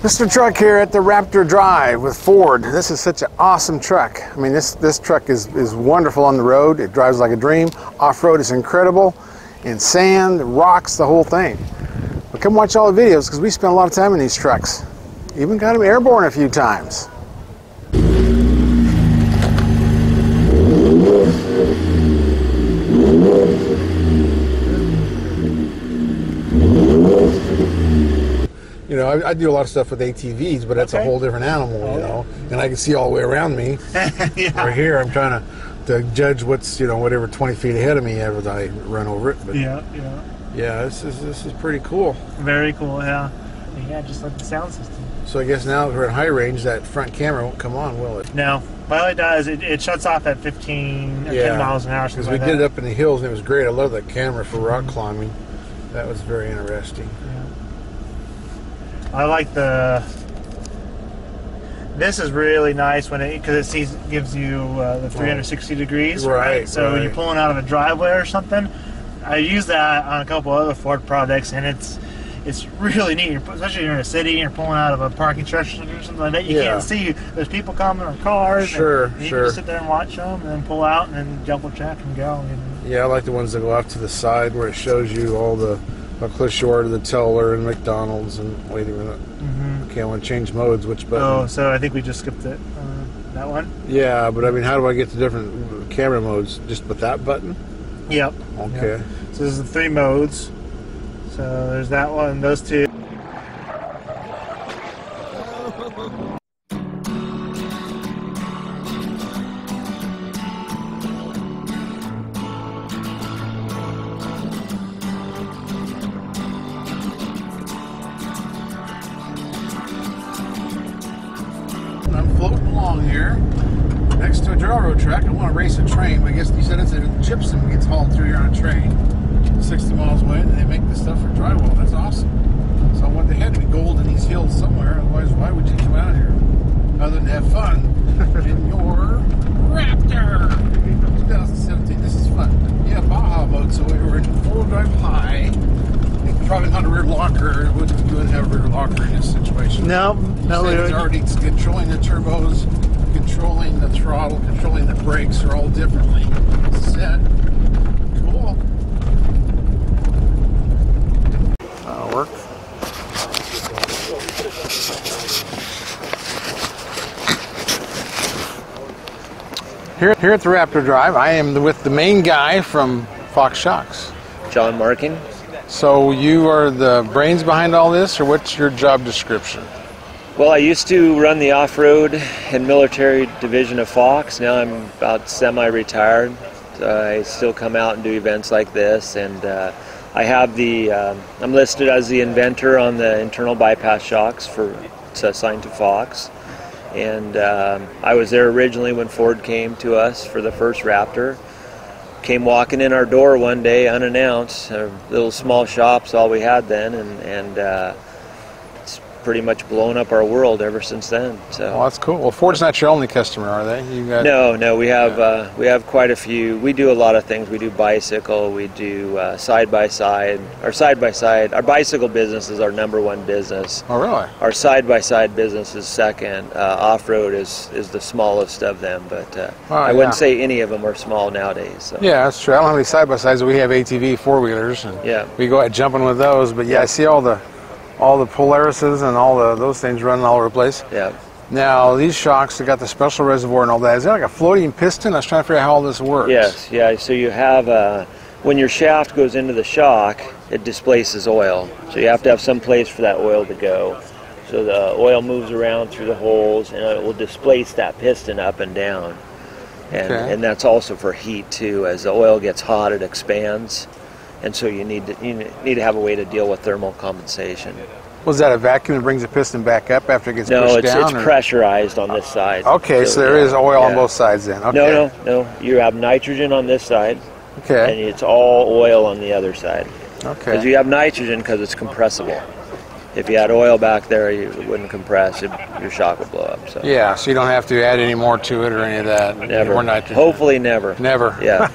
Mr. Truck here at the Raptor Drive with Ford. This is such an awesome truck. I mean, this truck is wonderful on the road. It drives like a dream. Off-road is incredible. In sand, rocks, the whole thing. But come watch all the videos because we spend a lot of time in these trucks. Even got them airborne a few times. You know, I do a lot of stuff with ATVs, but that's a whole different animal, you know. And I can see all the way around me. Right here, I'm trying to judge what's, you know, whatever 20 feet ahead of me as I run over it. But yeah, this is pretty cool. Very cool, yeah. Yeah, just like the sound system. So I guess now that we're at high range, that front camera won't come on, will it? No. Well, it does. It shuts off at 15 or 10 miles an hour. Because we did it up in the hills, and it was great. I love that camera for rock climbing. That was very interesting. Yeah. I like this is really nice when because it gives you the 360 degrees, right? So when you're pulling out of a driveway or something, I use that on a couple other Ford products, and it's really neat, especially if you're in a city and you're pulling out of a parking structure or something like that. You can't see. There's people coming or cars. And you can just sit there and watch them, and then pull out and then double check and go. Yeah, I like the ones that go off to the side where it shows you all how close you are to the teller and McDonald's. And wait a minute. Okay, I want to change modes. Which button? Oh, so I think we just skipped it. That one? Yeah, but I mean, how do I get to different camera modes? Just with that button? Yep. Okay. Yep. So there's the 3 modes. So there's that one, those 2. I'm floating along here next to a railroad track. I want to race a train, but I guess you said it's a gypsum gets hauled through here on a train 60 miles away, and they make this stuff for drywall. That's awesome. So I want they had to be gold in these hills somewhere, otherwise why would you come out here other than have fun in your Raptor 2017. This is fun. Yeah, Baja mode, so we were in 4-wheel drive high. Probably not a rear locker. You wouldn't have a rear locker in this situation. No. It's already controlling the turbos, controlling the throttle, controlling the brakes are all differently set. Cool. That'll work. Here at the Raptor Drive, I am with the main guy from Fox Shocks. John Markin. So you are the brains behind all this, or what's your job description? Well, I used to run the off-road and military division of Fox. Now I'm about semi-retired. I still come out and do events like this, and I have I'm listed as the inventor on the internal bypass shocks it's assigned to Fox. And I was there originally when Ford came to us for the first Raptor. Came walking in our door one day unannounced, a little small shop's all we had then, and it's pretty much blown up our world ever since then. So. Well, that's cool. Well, Ford's not your only customer, are they? No, we have quite a few. We do a lot of things. We do bicycle, we do side-by-side. Our bicycle business is our #1 business. Oh, really? Our side-by-side business is second. Off-road is the smallest of them, but I wouldn't say any of them are small nowadays. So. Yeah, that's true. I don't have any side-by-sides. We have ATV four-wheelers, and we go out jumping with those. But I see all the Polarises and all those things running all over the place. Yeah. Now, these shocks, they got the special reservoir and all that. Is that like a floating piston? I was trying to figure out how all this works. Yes, yeah. So you have, when your shaft goes into the shock, it displaces oil. So you have to have some place for that oil to go. So the oil moves around through the holes, and it will displace that piston up and down. And that's also for heat, too. As the oil gets hot, it expands. And so you need to have a way to deal with thermal compensation. Was that a vacuum that brings the piston back up after it gets pushed down? No, it's pressurized on this side. Okay, so there is oil on both sides then. Okay. No. You have nitrogen on this side. Okay. And it's all oil on the other side. Okay. Because you have nitrogen because it's compressible. If you had oil back there, it wouldn't compress. Your shock would blow up. So. Yeah, so you don't have to add any more to it or any of that. Never. More nitrogen. Hopefully never. Never. Yeah.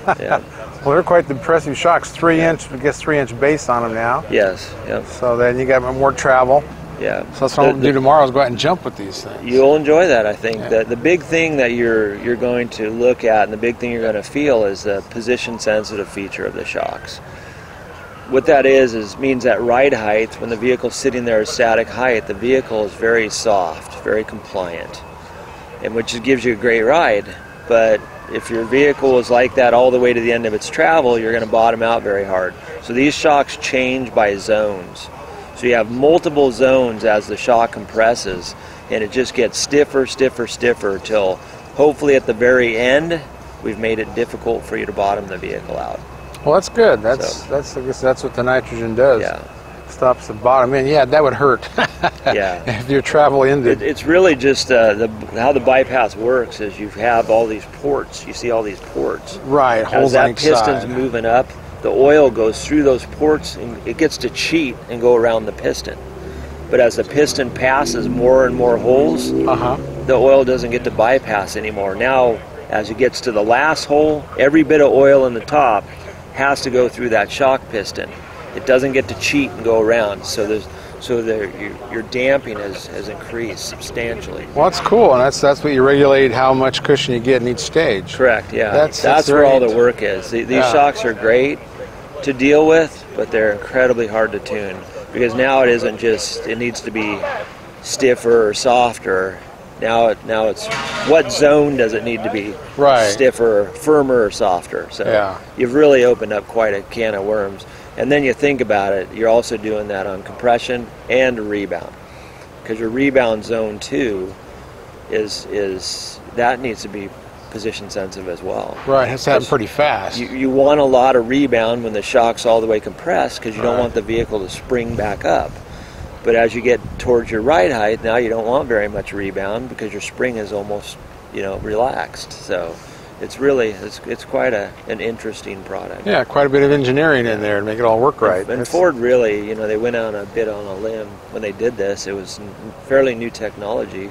Well, they're quite impressive shocks. 3-inch, I guess 3-inch base on them now. Yes. Yep. So then you got more travel. Yeah. So that's what I'm going to do tomorrow is go out and jump with these things. You'll enjoy that, I think. Yeah. The big thing that you're going to look at and the big thing you're going to feel is the position-sensitive feature of the shocks. What that means at ride height, when the vehicle's sitting there at static height, the vehicle is very soft, very compliant, and which gives you a great ride. But if your vehicle is like that all the way to the end of its travel, you're going to bottom out very hard. So these shocks change by zones. So you have multiple zones as the shock compresses, and it just gets stiffer, stiffer, stiffer, till hopefully at the very end, we've made it difficult for you to bottom the vehicle out. Well, that's good. I guess that's what the nitrogen does. Yeah. Stops the bottom. And yeah, that would hurt. Yeah. If your travel ended. It's really just how the bypass works is you have all these ports. You see all these ports. Right. As that piston's moving up, the oil goes through those ports and it gets to cheat and go around the piston. But as the piston passes more and more holes, the oil doesn't get to bypass anymore. Now, as it gets to the last hole, every bit of oil in the top has to go through that shock piston. It doesn't get to cheat and go around. So your damping has increased substantially. Well, that's cool, and that's what you regulate how much cushion you get in each stage. Correct. Yeah. That's where all the work is. These shocks are great to deal with, but they're incredibly hard to tune because now it isn't just it needs to be stiffer or softer. Now it's what zone does it need to be? Right. Stiffer, firmer, or softer. So you've really opened up quite a can of worms. And then you think about it, you're also doing that on compression and rebound, because your rebound zone 2 is that needs to be position sensitive as well. Right, it has to happen pretty fast. You want a lot of rebound when the shock's all the way compressed because you don't want the vehicle to spring back up. But as you get towards your ride height, now you don't want very much rebound because your spring is almost, relaxed. So it's really it's quite an interesting product. Yeah, quite a bit of engineering in there to make it all work right. And Ford really, they went out on a bit on a limb when they did this. It was fairly new technology,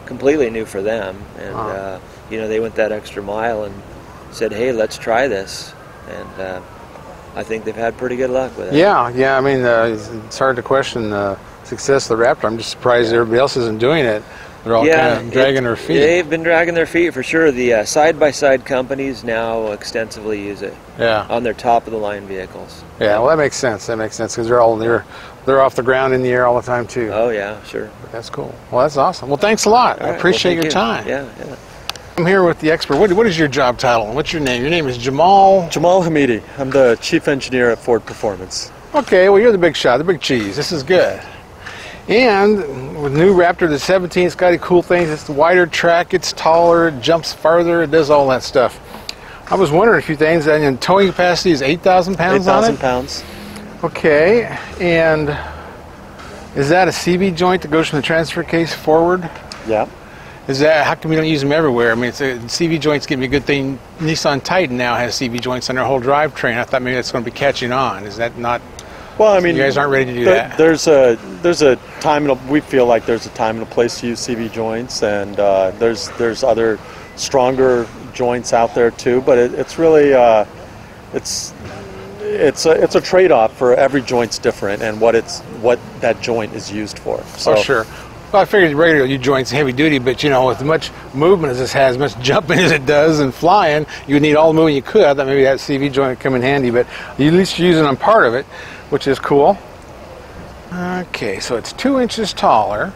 completely new for them, and they went that extra mile and said, "Hey, let's try this," and I think they've had pretty good luck with it. Yeah. I mean, it's hard to question the success of the Raptor. I'm just surprised everybody else isn't doing it. They're all kind of dragging their feet. They've been dragging their feet for sure. The side-by-side companies now extensively use it. On their top-of-the-line vehicles. Yeah, well, that makes sense. That makes sense because they're off the ground in the air all the time too. Oh yeah, sure. But that's cool. Well, that's awesome. Well, thanks a lot. I appreciate your time. Yeah. I'm here with the expert. What is your job title? What's your name? Your name is Jamal? Jamal Hamidi. I'm the chief engineer at Ford Performance. Okay, well, you're the big shot, the big cheese. This is good. And with new Raptor, the 17, it's got cool things. It's the wider track, it's taller, it jumps farther, it does all that stuff. I was wondering a few things. And towing capacity is 8,000 pounds on it? 8,000 pounds. Okay, and is that a CV joint that goes from the transfer case forward? Yeah. Is that, how come you don't use them everywhere? I mean, CV joints give me a good thing. Nissan Titan now has CV joints on their whole drivetrain. I thought maybe that's going to be catching on. Is that not? Well, I mean, you guys aren't ready to do that. There's a time we feel like there's a time and a place to use CV joints, and there's other stronger joints out there too. But it's really it's a trade-off for every joint's different and what that joint is used for. So, oh, sure. Well, I figured regular U joints heavy duty, but with as much movement as this has, as much jumping as it does and flying, you would need all the movement you could. I thought maybe that CV joint would come in handy, but at least you're using on part of it, which is cool. Okay, so it's 2 inches taller,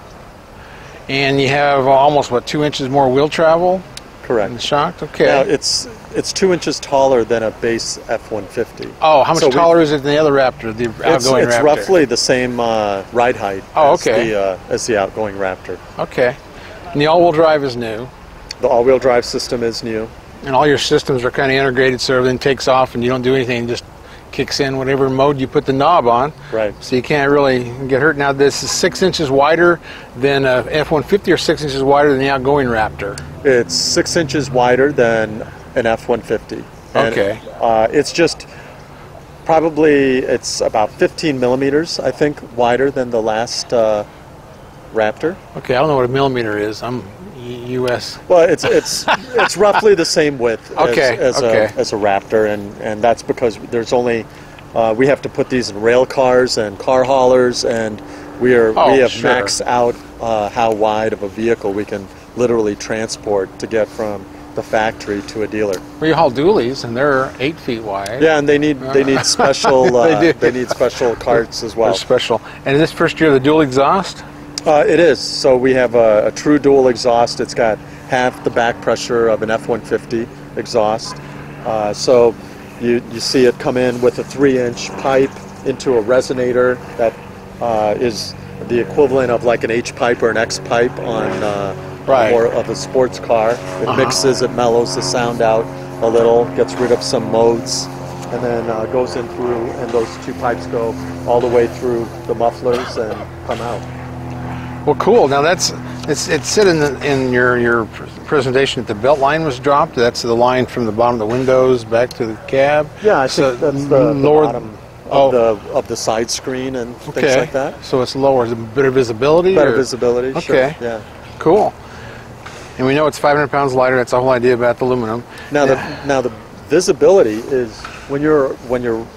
and you have almost 2 inches more wheel travel. Correct. In the shock. Okay. Now it's 2 inches taller than a base F-150. Oh, how much taller is it than the other Raptor, the outgoing Raptor? It's roughly the same ride height as the outgoing Raptor. Okay. And the all-wheel drive is new. The all-wheel drive system is new. And all your systems are kind of integrated, so everything takes off and you don't do anything, just kicks in whatever mode you put the knob on. Right. So you can't really get hurt. Now this is 6 inches wider than a F-150 or 6 inches wider than the outgoing Raptor? It's 6 inches wider than an F-150. Okay. It's just it's about 15 millimeters, I think, wider than the last Raptor. Okay, I don't know what a millimeter is. I'm U.S. Well, it's roughly the same width as a Raptor, and that's because there's only we have to put these in rail cars and car haulers, and we have sure. maxed out how wide of a vehicle we can literally transport to get from the factory to a dealer. Well, you haul dualies, and they're 8 feet wide. Yeah, and they need special they need special carts as well. They're special. And in this first year, the dual exhaust? It is. So we have a true dual exhaust. It's got half the back pressure of an F-150 exhaust. So you see it come in with a 3-inch pipe into a resonator that is the equivalent of like an H pipe or an X pipe on more of a sports car. It mixes, it mellows the sound out a little, gets rid of some modes, and then goes in through, and those 2 pipes go all the way through the mufflers and come out. Well, cool. Now it said in your presentation that the belt line was dropped. That's the line from the bottom of the windows back to the cab. Yeah, I think that's the bottom of the side screen and things like that. So it's lower. Is it better visibility? Better visibility. Okay. Sure. Yeah. Cool. And we know it's 500 pounds lighter. That's the whole idea about the aluminum. Now the visibility is when you're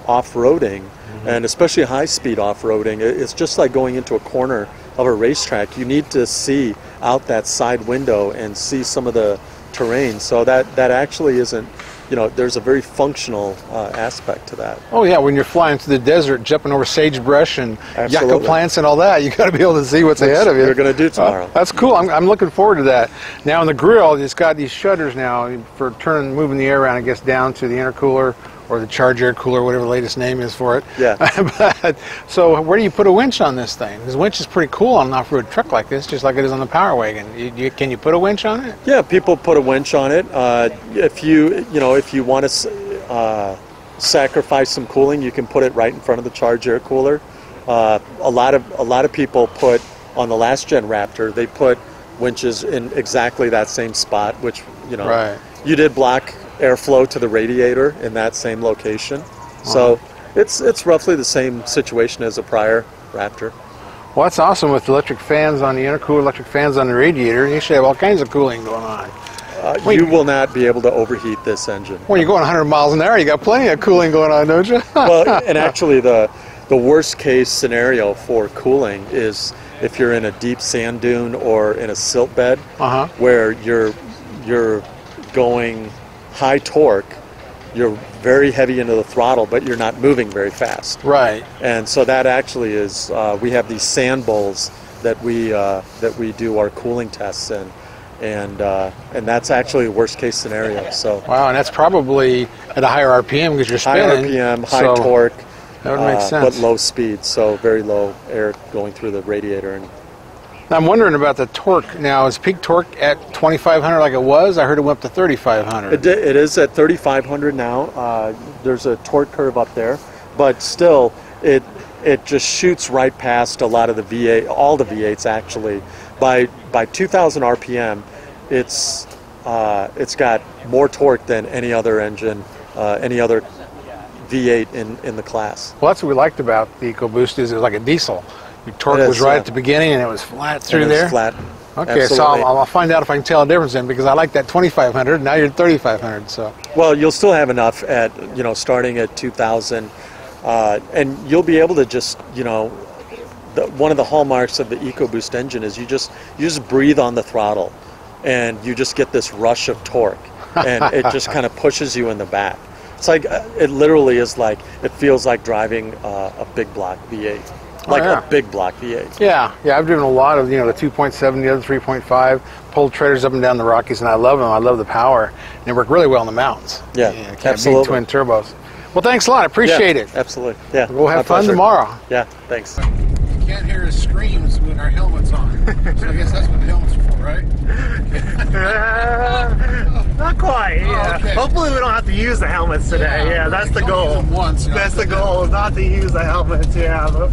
off-roading, and especially high-speed off-roading, it's just like going into a corner of a racetrack. You need to see out that side window and see some of the terrain. So that actually isn't, there's a very functional aspect to that. Oh yeah, when you're flying through the desert, jumping over sagebrush and yucca plants and all that, you got to be able to see what's ahead of you. You're going to do tomorrow. That's cool. I'm looking forward to that. Now in the grill, it's got these shutters now for moving the air around, I guess, down to the intercooler or the charge air cooler, whatever the latest name is for it. Yeah. So where do you put a winch on this thing? This winch is pretty cool on an off-road truck like this, just like it is on the Power Wagon. Can you put a winch on it? Yeah, people put a winch on it. If you want to sacrifice some cooling, you can put it right in front of the charge air cooler. A lot of people put on the last gen Raptor. They put winches in exactly that same spot, which you did block airflow to the radiator in that same location. So it's roughly the same situation as a prior Raptor. Well, that's awesome with electric fans on the intercooler, electric fans on the radiator. You should have all kinds of cooling going on. You will not be able to overheat this engine. When you're going 100 miles an hour, you got plenty of cooling going on, don't you? Well, and actually the worst case scenario for cooling is if you're in a deep sand dune or in a silt bed where you're going high torque, you're very heavy into the throttle, but you're not moving very fast. Right. And so that actually is, we have these sand bowls that we do our cooling tests in, and that's actually the worst case scenario. So. Wow, and that's probably at a higher RPM because you're spinning. High RPM, high torque. That would make sense. But low speed, so very low air going through the radiator. And now I'm wondering about the torque. Now, is peak torque at 2,500 like it was? I heard it went up to 3,500. It is at 3,500 now. There's a torque curve up there, but still, it just shoots right past a lot of the V8, all the V8s actually. By 2,000 RPM, it's got more torque than any other engine, any other V8 in the class. Well, that's what we liked about the EcoBoost is it was like a diesel. Your torque was right at the beginning and it was flat through there? Flat. Okay, Absolutely. so I'll find out if I can tell a difference then because I like that 2,500, now you're 3,500. So. Well, you'll still have enough at, starting at 2,000, and you'll be able to just, one of the hallmarks of the EcoBoost engine is you just breathe on the throttle and you just get this rush of torque and it just kind of pushes you in the back. It's like, it literally is like, it feels like driving a big block V8. A big block V8. Yeah, I've driven a lot of, the 2.7, the other 3.5, pulled trailers up and down the Rockies, and I love them. I love the power. And they work really well in the mountains. Yeah, absolutely. Big twin turbos. Well, thanks a lot. I appreciate it. Absolutely. Yeah. We'll have fun tomorrow. Yeah, thanks. You can't hear his screams with our helmets on. So I guess that's what the helmets are for, right? Not quite. Yeah. Okay. Hopefully we don't have to use the helmets today. Yeah, that's the goal. That's the goal, not to use the helmets. Yeah. But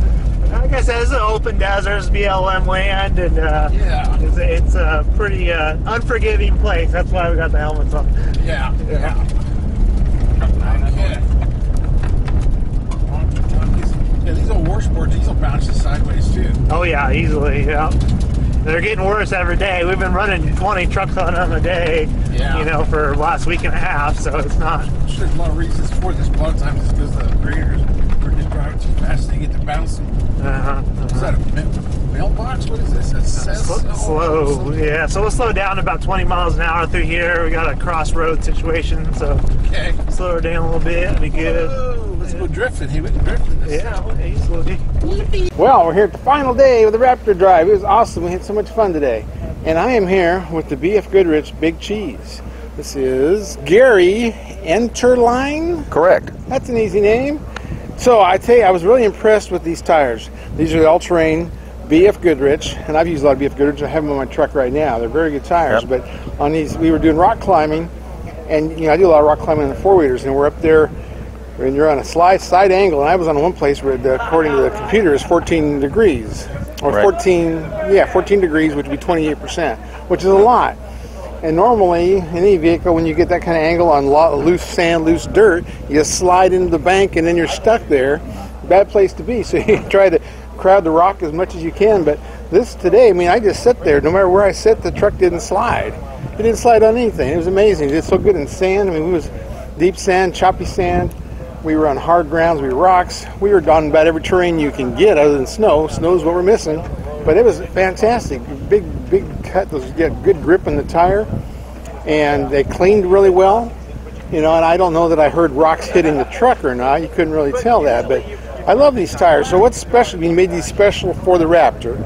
like I said, it's an open desert, it's BLM land, and it's a pretty unforgiving place. That's why we got the helmets on. Yeah. Okay. Yeah, these old washboards, these will bounce you sideways too. Oh yeah, easily. Yeah. They're getting worse every day. We've been running 20 trucks on them a day, for the last week and a half, so it's not. There's a lot of reasons for this. A lot of times it's because the graders are just driving drive too fast. They get to bouncing. Is that a mailbox? What is this? Slow. Yeah. So we'll slow down to about 20 miles an hour through here. We got a crossroad situation, so slow her down a little bit. It'll be good. Whoa, let's go drifting. Hey, we can drift in this. Yeah. Okay, slowly. Well, we're here at the final day of the Raptor drive. It was awesome. We had so much fun today. And I am here with the BF Goodrich Big Cheese. This is Gary Enterline. Correct. That's an easy name. So I tell you, I was really impressed with these tires. These are the all-terrain BF Goodrich, and I've used a lot of BF Goodrich. I have them on my truck right now. They're very good tires. But on these, we were doing rock climbing, and I do a lot of rock climbing on the four-wheelers, and we're up there, and you're on a side angle, and I was on one place where, according to the computer, is 14 degrees, or 14 degrees, which would be 28%, which is a lot. And normally, in any vehicle, when you get that kind of angle on loose sand, loose dirt, you just slide into the bank and then you're stuck there. Bad place to be. So you try to crowd the rock as much as you can. But this today, I mean, I just sit there. No matter where I sit, the truck didn't slide. It didn't slide on anything. It was amazing. It did so good in sand. I mean, we was deep sand, choppy sand. We were on hard grounds. We were rocks. We were on about every terrain you can get other than snow. Snow's what we're missing. But it was fantastic. Big cut. Those get good grip in the tire, and they cleaned really well. And I don't know that I heard rocks hitting the truck or not. You couldn't really tell that, but I love these tires. So what's special? You made these special for the Raptor.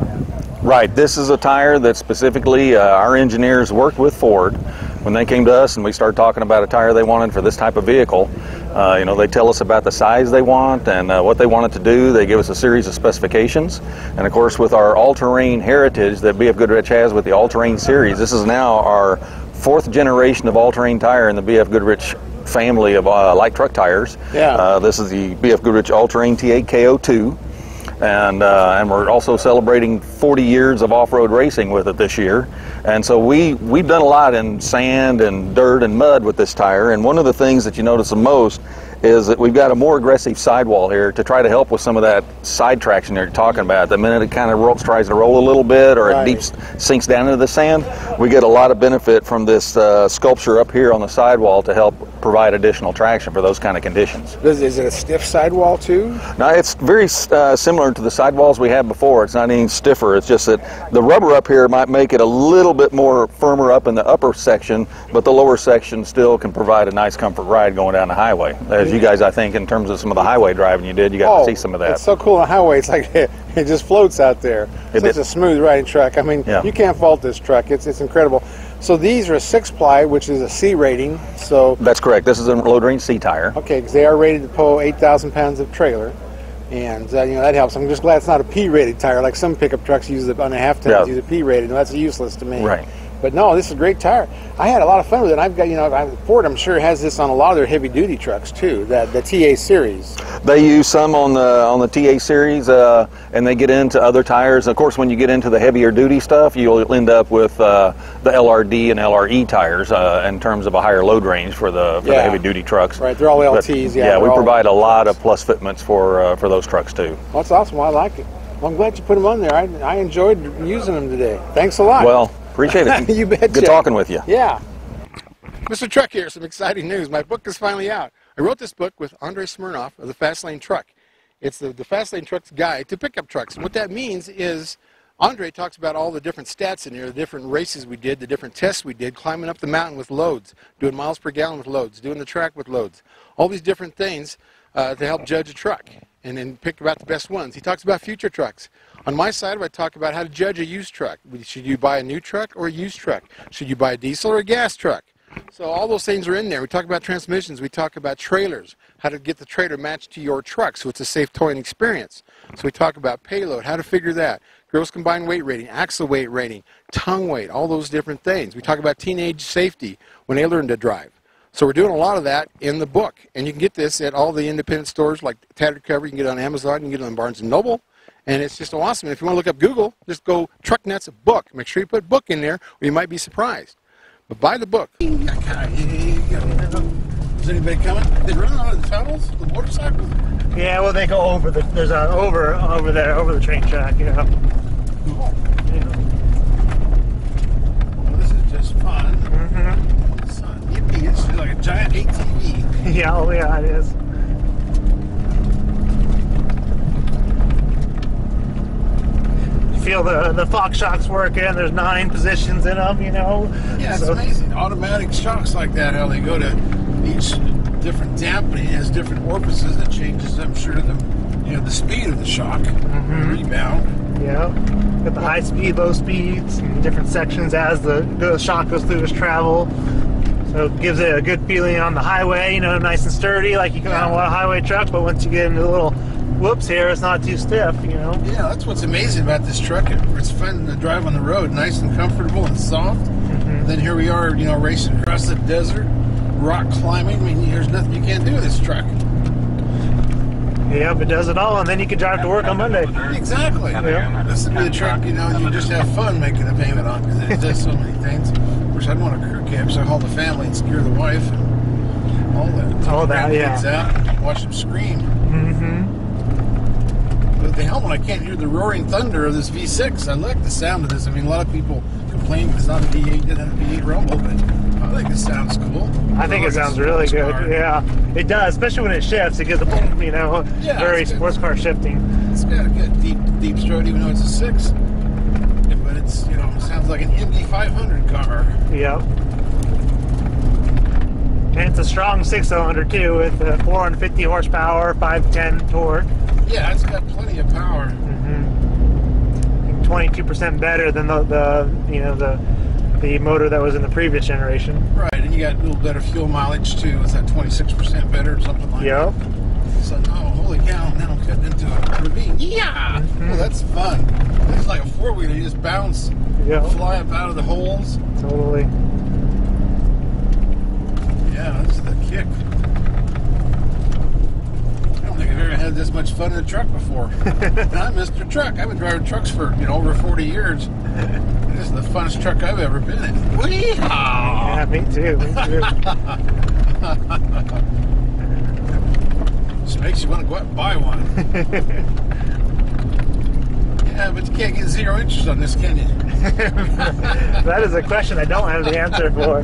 Right. This is a tire that specifically our engineers worked with Ford when they came to us and we started talking about a tire they wanted for this type of vehicle. They tell us about the size they want and what they want it to do. They give us a series of specifications. And of course, with our all-terrain heritage that BF Goodrich has with the all-terrain series, this is now our 4th generation of all-terrain tire in the BF Goodrich family of light truck tires. This is the BF Goodrich all-terrain T8KO2. And we're also celebrating 40 years of off-road racing with it this year. And so we've done a lot in sand and dirt and mud with this tire. And one of the things that you notice the most is that we've got a more aggressive sidewall here to try to help with some of that side traction you're talking about. The minute it kind of tries to roll a little bit or it sinks down into the sand, we get a lot of benefit from this sculpture up here on the sidewall to help provide additional traction for those kind of conditions. Is it a stiff sidewall too? No, it's very similar to the sidewalls we had before. It's not any stiffer. It's just that the rubber up here might make it a little bit more firmer up in the upper section, but the lower section still can provide a nice comfort ride going down the highway. As you guys, I think, in terms of some of the highway driving you did, you got to see some of that. It's so cool on the highway. It's like it just floats out there. It's a smooth riding truck. I mean, you can't fault this truck. It's incredible. So these are a 6-ply, which is a C rating. So that's correct. This is a low-range C tire. Okay, because they are rated to pull 8,000 pounds of trailer, and that helps. I'm just glad it's not a P-rated tire like some pickup trucks use on a half ton. Use a P-rated. No, that's useless to me. Right. But no, this is a great tire. I had a lot of fun with it. I've got, Ford, I'm sure, has this on a lot of their heavy-duty trucks too. The TA series. They use some on the TA series, and they get into other tires. Of course, when you get into the heavier duty stuff, you'll end up with the LRD and LRE tires in terms of a higher load range for the heavy-duty trucks. Right, they're all LTs. But, we provide a lot of plus fitments for those trucks too. Well, that's awesome. Well, I like it. Well, I'm glad you put them on there. I enjoyed using them today. Thanks a lot. Well. Appreciate it. You betcha. Good talking with you. Yeah. Mr. Truck here. Some exciting news. My book is finally out. I wrote this book with Andre Smirnoff of the Fast Lane Truck. It's the Fast Lane Truck's guide to pickup trucks. And what that means is Andre talks about all the different stats in here, the different races we did, the different tests we did, climbing up the mountain with loads, doing miles per gallon with loads, doing the track with loads, all these different things to help judge a truck and then pick about the best ones. He talks about future trucks. On my side, I talk about how to judge a used truck. Should you buy a new truck or a used truck? Should you buy a diesel or a gas truck? So all those things are in there. We talk about transmissions. We talk about trailers, how to get the trailer matched to your truck so it's a safe towing experience. So we talk about payload, how to figure that, gross combined weight rating, axle weight rating, tongue weight, all those different things. We talk about teenage safety when they learn to drive. So we're doing a lot of that in the book. And you can get this at all the independent stores like Tattered Cover. You can get it on Amazon. You can get it on Barnes & Noble. And it's just awesome. If you want to look up Google, just go Truck Nuts book. Make sure you put book in there or you might be surprised. But buy the book. Is anybody coming? They running on the tunnels, the motorcycles? Yeah, well, they go over the. There's a over there, over the train track. Yeah. Cool. Well, this is just fun. Yippee! It's like a giant ATV. Yeah, oh yeah, it is. feel the Fox shocks working. There's 9 positions in them, you know. Yeah, it's amazing. Automatic shocks like that, how they go to each different dampening has different orifices that changes, I'm sure, the speed of the shock, the rebound. Yeah. Got the high speed, low speeds, and different sections as the shock goes through its travel. So it gives it a good feeling on the highway, you know, nice and sturdy, like you can on a lot of highway trucks, but once you get into the little whoops here, it's not too stiff, you know. Yeah, that's what's amazing about this truck. It's fun to drive on the road, nice and comfortable and soft. And then here we are, you know, racing across the desert, rock climbing. I mean, there's nothing you can't do with this truck. Yep, it does it all, and then you can drive to work on Monday. Exactly. Yeah. This would be the truck, you know, you just have fun making a payment on, because it does so many things. Of course, I'd want a crew cab, so I haul the family and scare the wife and all that. All that, yeah. Kids out and watch them scream. But the helmet, I can't hear the roaring thunder of this V6. I like the sound of this. I mean, a lot of people complain it's not a V8, didn't have a V8 rumble, but I think it sounds cool. I think it sounds really good. Car. Yeah, it does, especially when it shifts. It gives a boom, you know, very sports car shifting. It's got a good deep strut, even though it's a 6. But it's, you know, it sounds like an Indy 500 car. Yep. And it's a strong 6-cylinder too, with 450 horsepower, 510 torque. Yeah, it's got plenty of power. 22% better than the motor that was in the previous generation. Right, and you got a little better fuel mileage too. Is that 26% better or something like that? Yep. So, oh, holy cow, now I'm cutting into a ravine. Yeah! Oh, that's fun. It's like a 4-wheeler. You just bounce, fly up out of the holes. Totally. Yeah, this is the kick. I don't think I've ever had this much fun in a truck before. And I'm Mr. Truck. I've been driving trucks for, you know, over 40 years. This is the funnest truck I've ever been in. Wee-haw! Yeah, me too. Just makes you want to go out and buy one. Yeah, but you can't get 0 interest on this, can you? That is a question I don't have the answer for.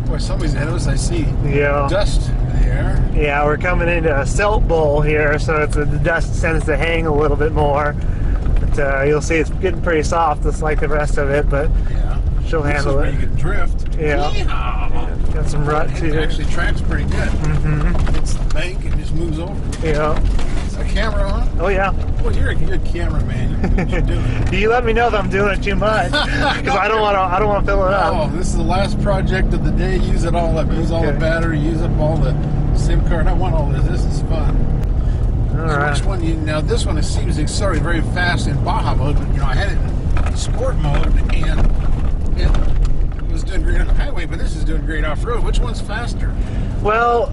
Boy, somebody's ahead of us. I see dust in the air. Yeah, we're coming into a silt bowl here, so the dust tends to hang a little bit more. But you'll see it's getting pretty soft, just like the rest of it. But she'll handle it. You can drift. Yeah. Got some rut too. It actually tracks pretty good. It's the bank and just moves over. Yeah. Is the camera on? Oh yeah. Well, you're a good cameraman. You know what you're doing. You let me know if I'm doing it too much, because I don't want to fill it up. Oh, this is the last project of the day. Use it all up. Use all the battery. Use up all the SIM card. I want all this. This is fun. All right. Which one? Now this one, it seems to accelerate very fast in Baja mode, but you know I had it in sport mode, and it was doing great on the highway. But this is doing great off road. Which one's faster? Well,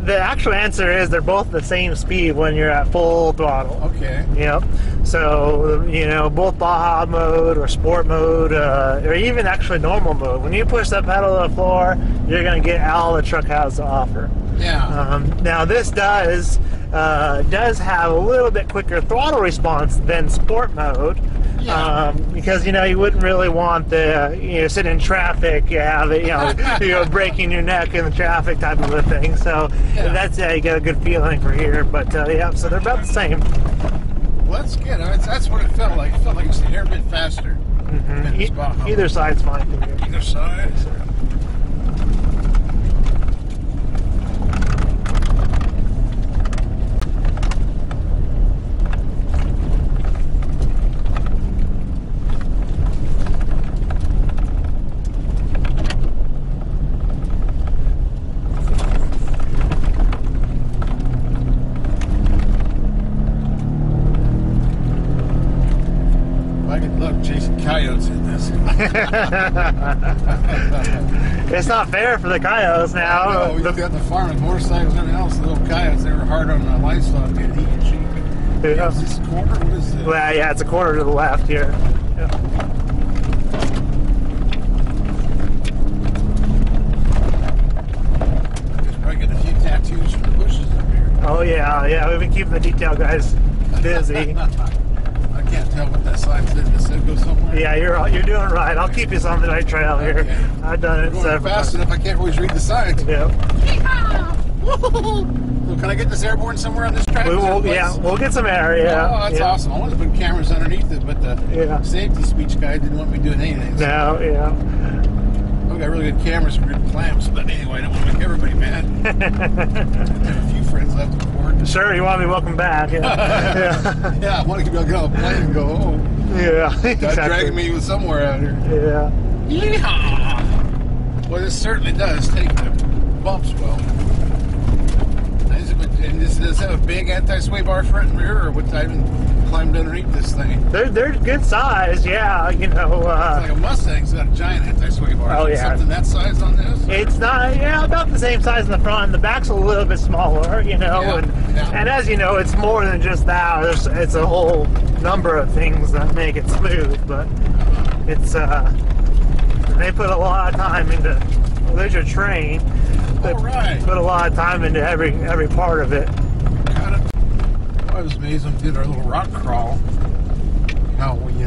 the actual answer is they're both the same speed when you're at full throttle. Okay. Yep. So, you know, both Baja mode or sport mode, or even actually normal mode, when you push that pedal to the floor, you're going to get all the truck has to offer. Yeah. Now, this does have a little bit quicker throttle response than sport mode. Yeah. Because, you know, you wouldn't really want sitting in traffic, you have it, breaking your neck in the traffic type of a thing. So that's, you get a good feeling for here. But, so they're about the same. Well, that's good. That's what it felt like. It felt like it was a hair bit faster. Either side's fine. Either side. Coyotes in this. It's not fair for the coyotes now. No, we've got the farming motorcycles and everything else. The little coyotes, they were hard on the livestock and eating sheep. Yeah. Is this a quarter? What is this? Well, yeah, it's a quarter to the left here. Yeah. There's probably got a few tattoos from the bushes up here. Oh yeah, we've been keeping the detail guys busy. I can't tell what that sign said. Does it go somewhere? Yeah, you're doing right. I'll keep you on the right trail here. Okay. I've done it several times. Fast enough, I can't always read the signs. Yep. So can I get this airborne somewhere on this track? We'll get some air. Yeah. Oh, that's awesome. I wanted to put cameras underneath it, but the safety speech guy didn't want me doing anything. So. No, yeah. I've got really good cameras for good clamps, but anyway, I don't want to make everybody mad. I have a few friends left to board. Sure, you want to be welcome back. Yeah. Yeah, I want to get on a plane and go home. Yeah, exactly. Dragging me somewhere out here. Yeah. Yeehaw! Well, this certainly does take the bumps well. And does this have a big anti-sway bar front and rear, or what type? Climbed underneath this thing. They're good size, yeah. You know, it's like a Mustang's got a giant anti-sway bar. Oh yeah. Something that size on this? It's not, about the same size in the front. The back's a little bit smaller, you know, and as you know, it's more than just that. It's a whole number of things that make it smooth, but it's they put a lot of time into. Well, there's your train. They put a lot of time into every part of it. I was amazed when we did our little rock crawl. How you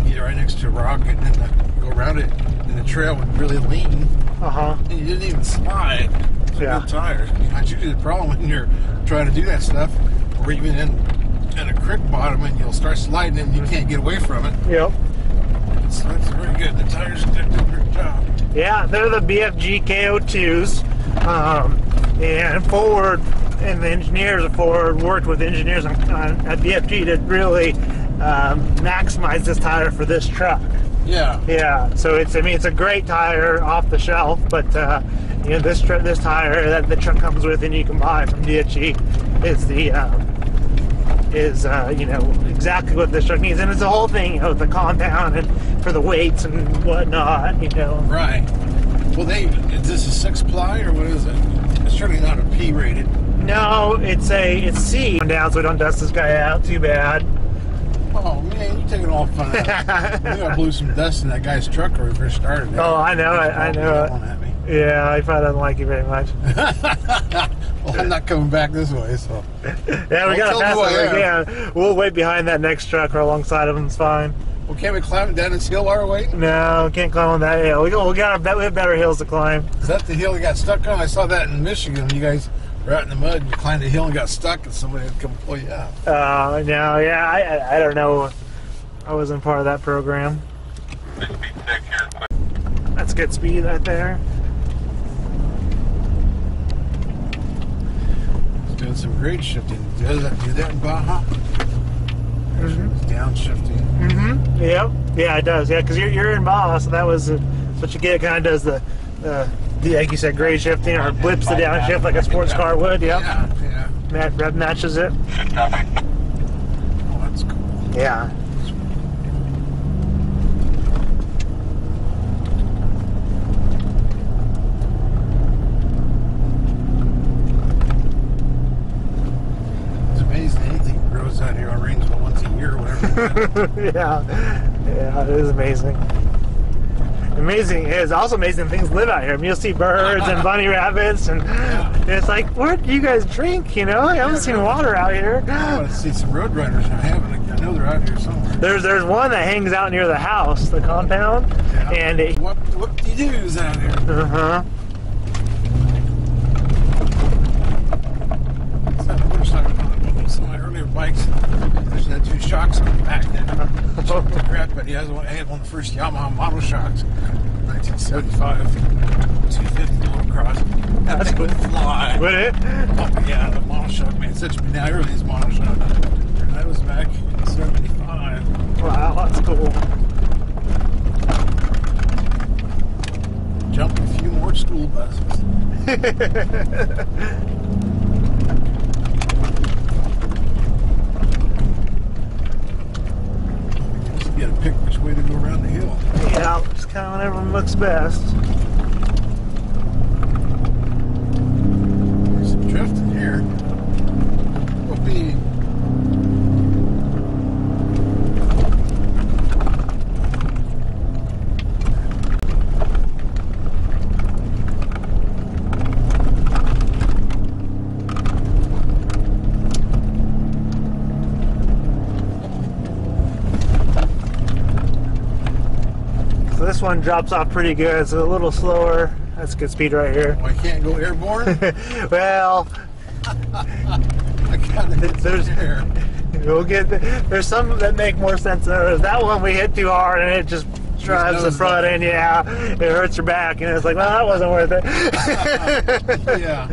get right next to a rock and then you go around it, and the trail would really lean. And you didn't even slide. Yeah. Good tires. That's usually the problem when you're trying to do that stuff, or even in a creek bottom, and you'll start sliding and you can't get away from it. Yep. So that's very good. The tires did a great job. Yeah, they're the BFG KO2s, and Ford. And the engineers at Ford worked with engineers at BFG to really maximize this tire for this truck. Yeah. Yeah. So it's a great tire off the shelf, but this tire that the truck comes with and you can buy from BFG is exactly what this truck needs, and it's the whole thing, the compound and for the weights and whatnot, Right. Well, is this a 6-ply or what is it? It's certainly not a P rated. No, it's C. Down so we don't dust this guy out too bad. Oh man, you're taking all fun out. I blew some dust in that guy's truck when we first started. Oh, I know it. Yeah, he probably doesn't like you very much. Well, I'm not coming back this way, so. Yeah, we gotta pass it. Yeah, we'll wait behind that next truck or alongside of him. It's fine. Well, can't we climb down this hill our way? No, we can't climb on that hill. We have better hills to climb. Is that the hill we got stuck on? I saw that in Michigan. You guys were out in the mud and you climbed the hill and got stuck, and somebody had come pull you out. No, yeah, I don't know. I wasn't part of that program. That's good speed right there. It's doing some grade shifting. Does that do that in Baja? It's downshifting. Yep. Yeah, it does. Yeah, because you're in Baja, so that was what you get. Kind of does the like you said, grade shifting, or blips the downshift like a sports car would. Yep. Yeah. That matches it. Oh, that's cool. Yeah. It's amazing anything grows out here on range once a year or whatever. Yeah, it is amazing. It's also amazing things live out here. I mean, you'll see birds and bunny rabbits, and it's like, where do you guys drink? I haven't seen water out here. I want to see some road runners. I know they're out here somewhere. There's one that hangs out near the house, the compound, and whoop-de-doos out here. Some of my earlier bikes, there's had 2 shocks on the back. Crap, but I had one of the first Yamaha model shocks, 1975, 250 motocross. That thing would fly. Would it? Oh yeah, the monoshock, man. Now everything's monoshock. That was back in 75. Wow, that's cool. Jumped a few more school buses. You gotta pick which way to go around the hill. Yeah, just kind of whatever looks best. There's some drifting here. Whoopee. This one drops off pretty good. It's a little slower. That's good speed right here. Oh, I can't go airborne? Well, I got it. There. There's some that make more sense than others. That one we hit too hard and it just drives the front end. Yeah, it hurts your back, and it's like, well, that wasn't worth it. Yeah.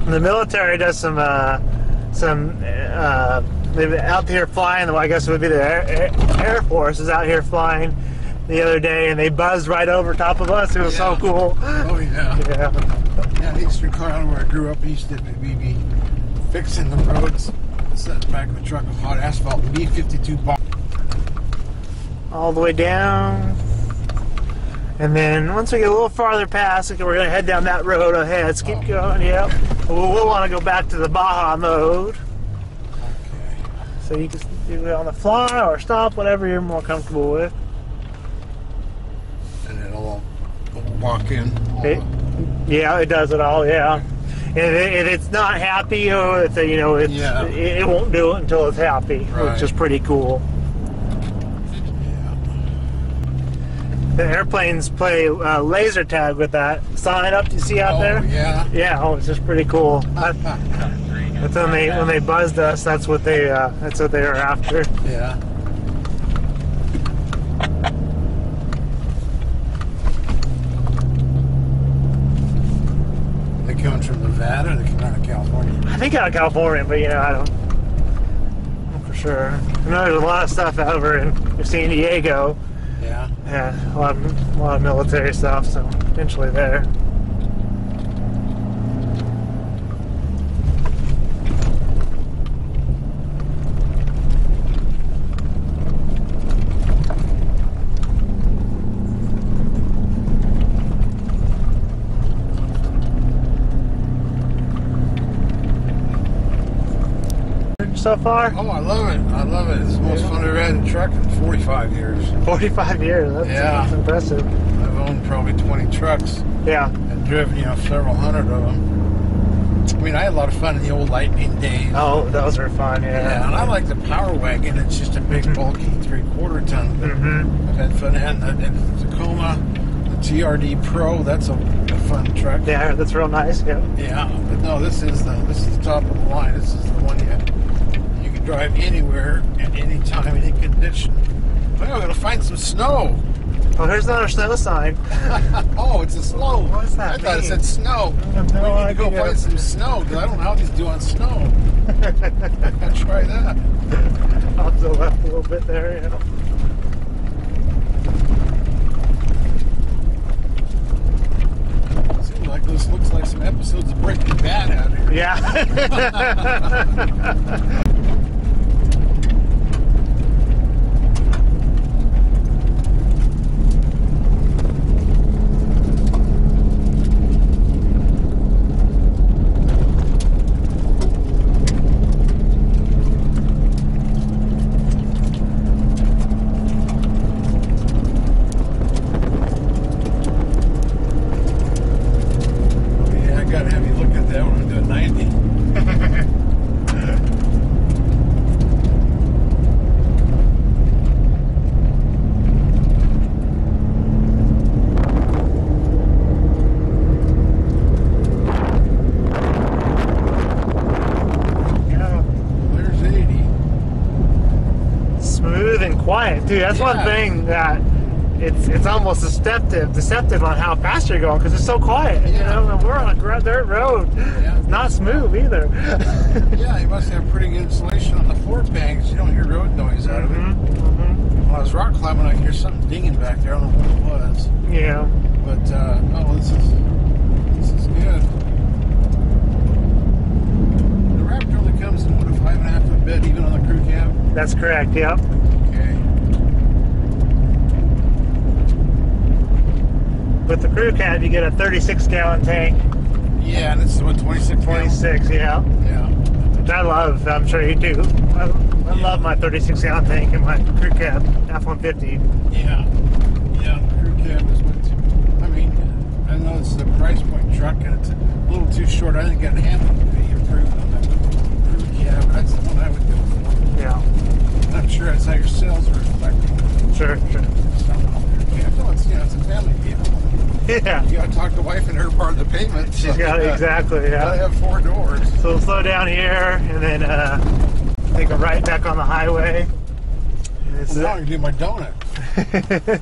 The military does some maybe out here flying. Well, I guess it would be the Air Force is out here flying the other day, and they buzzed right over top of us. It was so cool. Oh yeah. Yeah. Yeah, in Eastern Colorado, where I grew up, we used to be fixing the roads, set back of the truck with hot asphalt, B-52 bomb. All the way down, and then once we get a little farther past, we're going to head down that road ahead. Let's keep going. Yep. We'll want to go back to the Baja mode. Okay. So you can do it on the fly or stop, whatever you're more comfortable with. And it'll walk in. Yeah, it does it all. Yeah. If it's not happy, or if it won't do it until it's happy, which is pretty cool. The airplanes play laser tag with that sign up you see out there. Yeah. Yeah. It's just pretty cool. That's when they buzzed us. That's what they were after. Yeah. They coming from Nevada, or they coming out of California? I think out of California, but I don't know for sure. I know there's a lot of stuff over in San Diego. Yeah. Yeah, a lot of military stuff, so eventually there. So far? Oh, I love it. I love it. It's the most fun I've had in a truck in 45 years. 45 years. That's impressive. I've owned probably 20 trucks. Yeah. And driven, several hundred of them. I mean, I had a lot of fun in the old Lightning days. Oh, those were fun, Yeah, and I like the Power Wagon. It's just a big, bulky 3/4 ton. Mm-hmm. I've had fun. And the Tacoma, the TRD Pro, that's a fun truck. Yeah, that's real nice. Yeah. Yeah, but no, this is the top of the line. This is the one you can drive anywhere at any time, any condition. Oh, I'm gonna find some snow. Oh, there's another snow sign. Oh, it's a snow. What does that I thought it mean? said snow. I have no We need to idea. go find some snow, because I don't know how these do on snow. I'll try that. Off to the left a little bit there, Seems like this looks like some episodes of Breaking Bad out here. Yeah. Quiet too. That's one thing that it's almost deceptive on how fast you're going, because it's so quiet. And we're on a dirt road. Yeah. It's not smooth either. Yeah, you must have pretty good insulation on the floor banks. You don't hear road noise out of it. When I was rock climbing, I hear something dinging back there. I don't know what it was. Yeah. But this is good. The Raptor only comes in a 5.5 foot bed, even on the crew cab. That's correct. Yep. With the crew cab, you get a 36-gallon tank. Yeah, and it's what, 26 26, yeah. Yeah. Which I love. I'm sure you do. I love my 36-gallon tank in my crew cab F-150. Yeah. Yeah, the crew cab is what, I mean, I know it's a price point truck, and it's a little too short. I think it handling would be improved on the crew cab. That's the one I would go for. Yeah. I'm sure that's how your sales are reflecting. Sure. Yeah, no, it's a family vehicle. Yeah. You gotta talk to wife and her part of the payment. She's got it, exactly, yeah. Gotta have 4 doors. So we'll slow down here and then take a right back on the highway. I'm going to do my donut.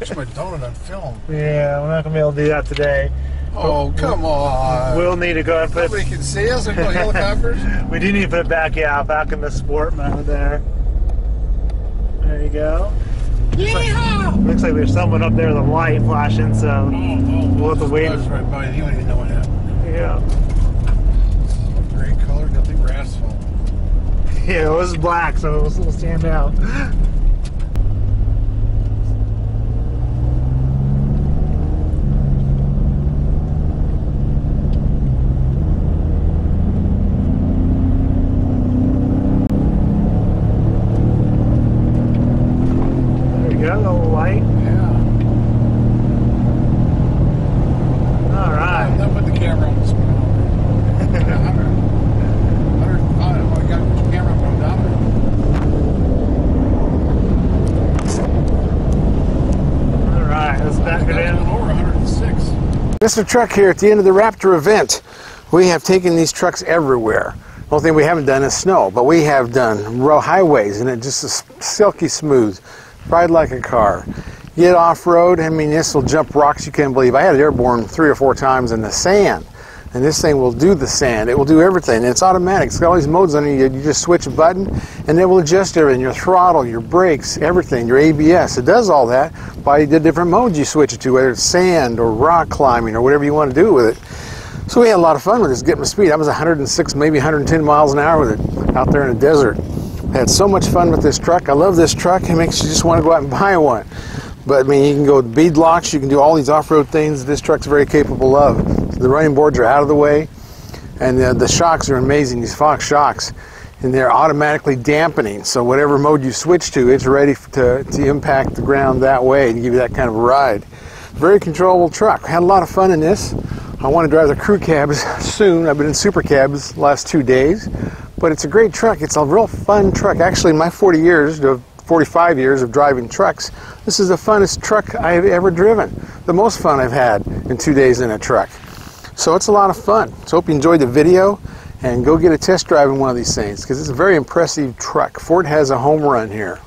It's my donut on film. Yeah, we're not going to be able to do that today. Oh, come on. We'll need to go and put Nobody can see us and go helicopters. We do need to put it back, yeah, back in the sport mode there. There you go. Looks like there's someone up there with a light flashing, so we'll have to wait. That's right by you. You don't even know what happened. Yeah. Gray color, nothing but asphalt. Yeah, it was black, so it'll stand out. There you go, a little light. Yeah. All right. Then put the camera on the screen. 105. I got the camera on the odometer. All right, let's back it in. Over 106. Mr. Truck here at the end of the Raptor event. We have taken these trucks everywhere. The only thing we haven't done is snow, but we have done row highways, and it just is silky smooth. Ride like a car. Get off-road, I mean, this will jump rocks you can't believe. I had it airborne 3 or 4 times in the sand, and this thing will do the sand. It will do everything, and it's automatic. It's got all these modes on it. You just switch a button, and it will adjust everything, your throttle, your brakes, everything, your ABS. It does all that by the different modes you switch it to, whether it's sand or rock climbing or whatever you want to do with it. So we had a lot of fun with this, getting the speed. I was 106, maybe 110 miles an hour with it out there in the desert. Had so much fun with this truck. I love this truck. It makes you just want to go out and buy one. But I mean, you can go with bead locks. You can do all these off-road things this truck's very capable of. The running boards are out of the way, and the shocks are amazing. These Fox shocks, and they're automatically dampening. So whatever mode you switch to, it's ready to impact the ground that way and give you that kind of a ride. Very controllable truck. Had a lot of fun in this. I want to drive the crew cabs soon. I've been in super cabs the last 2 days. But it's a great truck. It's a real fun truck. Actually, in my 45 years of driving trucks, this is the funnest truck I've ever driven. The most fun I've had in 2 days in a truck. So it's a lot of fun. So hope you enjoyed the video, and go get a test drive in one of these things, because it's a very impressive truck. Ford has a home run here.